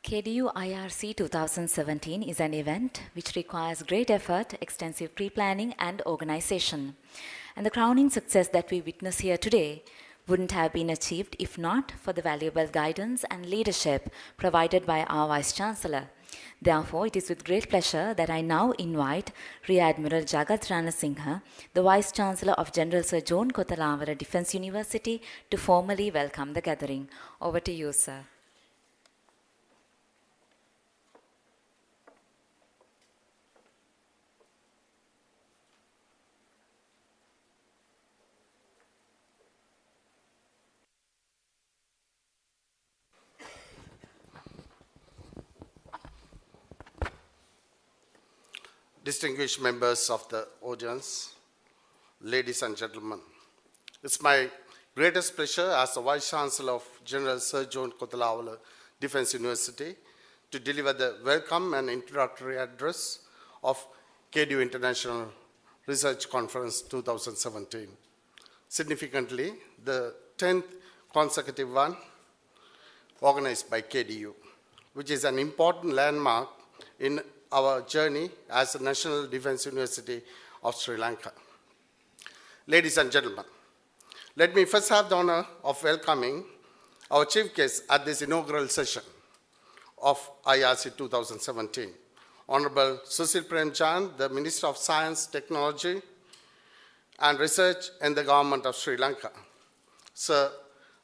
KDU IRC 2017 is an event which requires great effort, extensive pre-planning and organization. And the crowning success that we witness here today wouldn't have been achieved if not for the valuable guidance and leadership provided by our Vice Chancellor. Therefore, it is with great pleasure that I now invite Rear Admiral Jagat Ranasinghe, the Vice Chancellor of General Sir John Kotelawala Defence University, to formally welcome the gathering. Over to you, sir. Distinguished members of the audience, ladies and gentlemen, it's my greatest pleasure as the Vice Chancellor of General Sir John Kotelawala Defence University to deliver the welcome and introductory address of KDU International Research Conference 2017. Significantly, the 10th consecutive one organized by KDU, which is an important landmark in our journey as the National Defence University of Sri Lanka. Ladies and gentlemen, let me first have the honor of welcoming our chief guest at this inaugural session of IRC 2017, Honorable Susil Premchand, the Minister of Science, Technology and Research in the Government of Sri Lanka. Sir,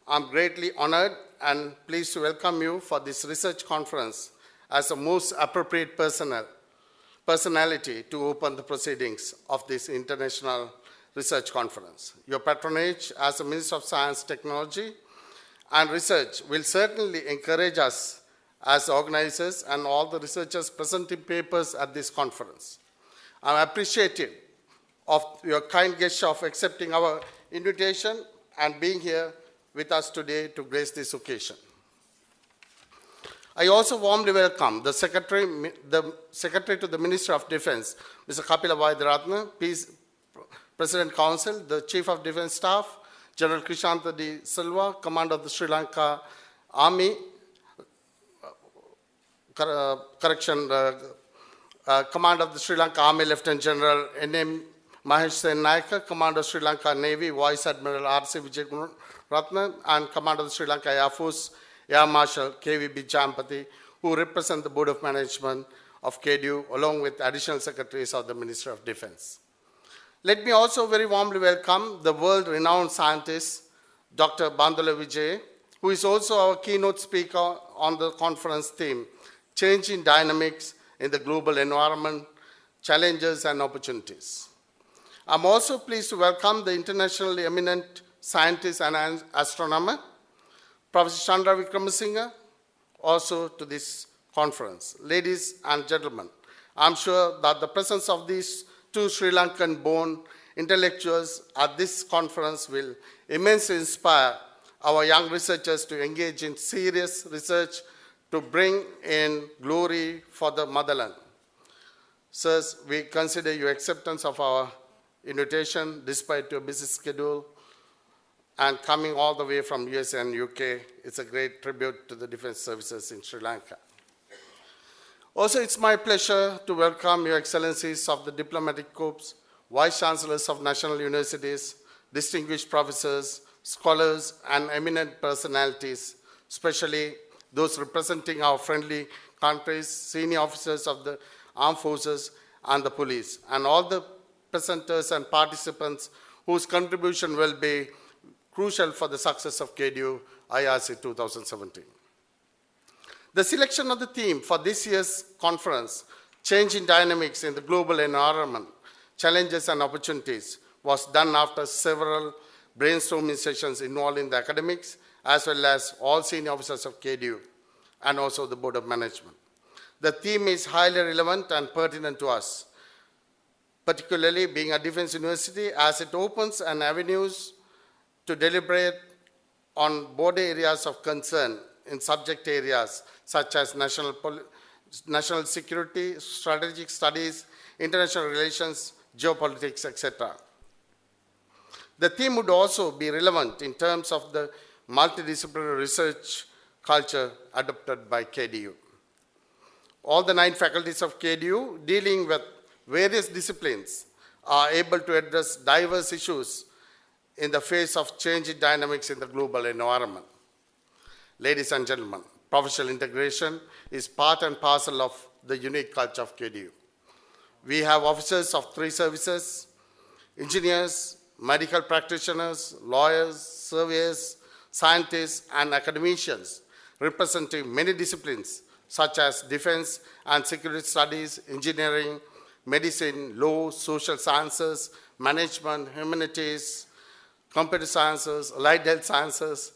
I'm greatly honored and pleased to welcome you for this research conference as the most appropriate personality to open the proceedings of this international research conference. Your patronage as the Minister of Science, Technology and Research will certainly encourage us as organizers and all the researchers presenting papers at this conference. I'm appreciative of your kind gesture of accepting our invitation and being here with us today to grace this occasion. I also warmly welcome the Secretary to the Minister of Defence, Mr. Kotelawala, President Council, the Chief of Defence Staff, General Krishanta D. Silva, Commander of the Sri Lanka Army, Commander of the Sri Lanka Army, Lieutenant General N.M. Mahesh Sen Nayaka, Commander of Sri Lanka Navy, Vice Admiral R.C. Vijay Ratna, and Commander of the Sri Lanka Air Force, Air Marshal KVB Champati, who represent the Board of Management of KDU, along with additional secretaries of the Ministry of Defence. Let me also very warmly welcome the world-renowned scientist, Dr. Bandula Vijay, who is also our keynote speaker on the conference theme, Changing Dynamics in the Global Environment, Challenges and Opportunities. I'm also pleased to welcome the internationally eminent scientist and astronomer, Professor Chandra Wickramasinghe, also to this conference. Ladies and gentlemen, I'm sure that the presence of these two Sri Lankan-born intellectuals at this conference will immensely inspire our young researchers to engage in serious research to bring in glory for the motherland. Sirs, we consider your acceptance of our invitation despite your busy schedule and coming all the way from US and UK. It's a great tribute to the defense services in Sri Lanka. Also, it's my pleasure to welcome your excellencies of the diplomatic corps, vice chancellors of national universities, distinguished professors, scholars, and eminent personalities, especially those representing our friendly countries, senior officers of the armed forces and the police, and all the presenters and participants whose contribution will be crucial for the success of KDU IRC 2017. The selection of the theme for this year's conference, Changing Dynamics in the Global Environment, Challenges and Opportunities, was done after several brainstorming sessions involving the academics as well as all senior officers of KDU and also the Board of Management. The theme is highly relevant and pertinent to us, particularly being a defense university, as it opens an avenues to deliberate on border areas of concern in subject areas such as national security, strategic studies, international relations, geopolitics, etc. The theme would also be relevant in terms of the multidisciplinary research culture adopted by KDU. All the 9 faculties of KDU dealing with various disciplines are able to address diverse issues in the face of changing dynamics in the global environment. Ladies and gentlemen, professional integration is part and parcel of the unique culture of KDU. We have officers of 3 services, engineers, medical practitioners, lawyers, surveyors, scientists, and academicians representing many disciplines such as defense and security studies, engineering, medicine, law, social sciences, management, humanities, computer sciences, allied health sciences,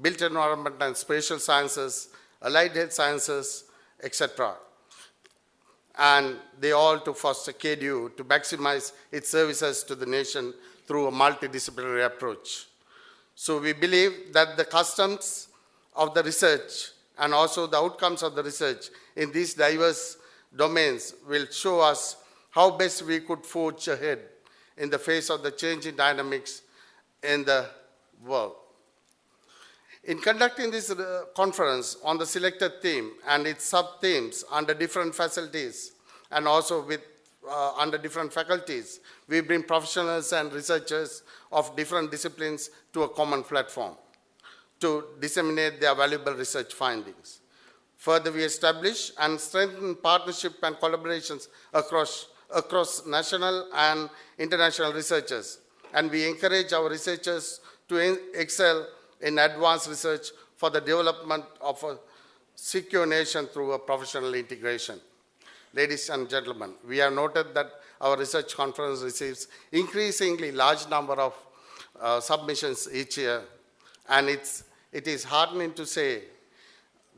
built environment and spatial sciences, allied health sciences, etc. And they all to foster KDU to maximize its services to the nation through a multidisciplinary approach. So we believe that the customs of the research and also the outcomes of the research in these diverse domains will show us how best we could forge ahead in the face of the changing dynamics in the world. In conducting this conference on the selected theme and its sub-themes under different facilities and also with under different faculties, we bring professionals and researchers of different disciplines to a common platform to disseminate their valuable research findings. Further, we establish and strengthen partnership and collaborations across national and international researchers, and we encourage our researchers to excel in advanced research for the development of a secure nation through a professional integration. Ladies and gentlemen, we have noted that our research conference receives increasingly large number of submissions each year, and it is heartening to say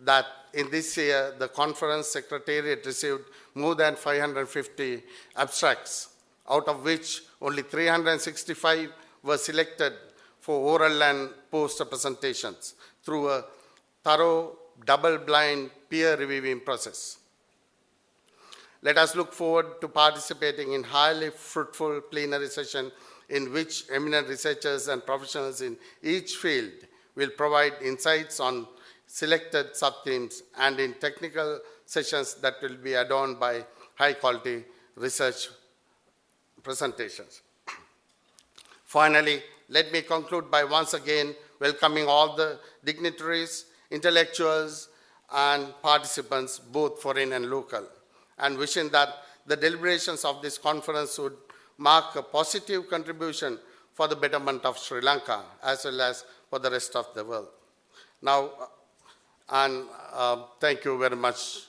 that in this year, the conference secretariat received more than 550 abstracts, out of which only 365 were selected for oral and poster presentations through a thorough double-blind peer reviewing process. Let us look forward to participating in highly fruitful plenary session in which eminent researchers and professionals in each field will provide insights on selected sub-themes and in technical sessions that will be adorned by high-quality research presentations. Finally, let me conclude by once again welcoming all the dignitaries, intellectuals, and participants, both foreign and local, and wishing that the deliberations of this conference would mark a positive contribution for the betterment of Sri Lanka as well as for the rest of the world. Now, thank you very much.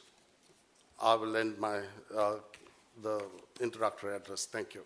I will end my the introductory address. Thank you.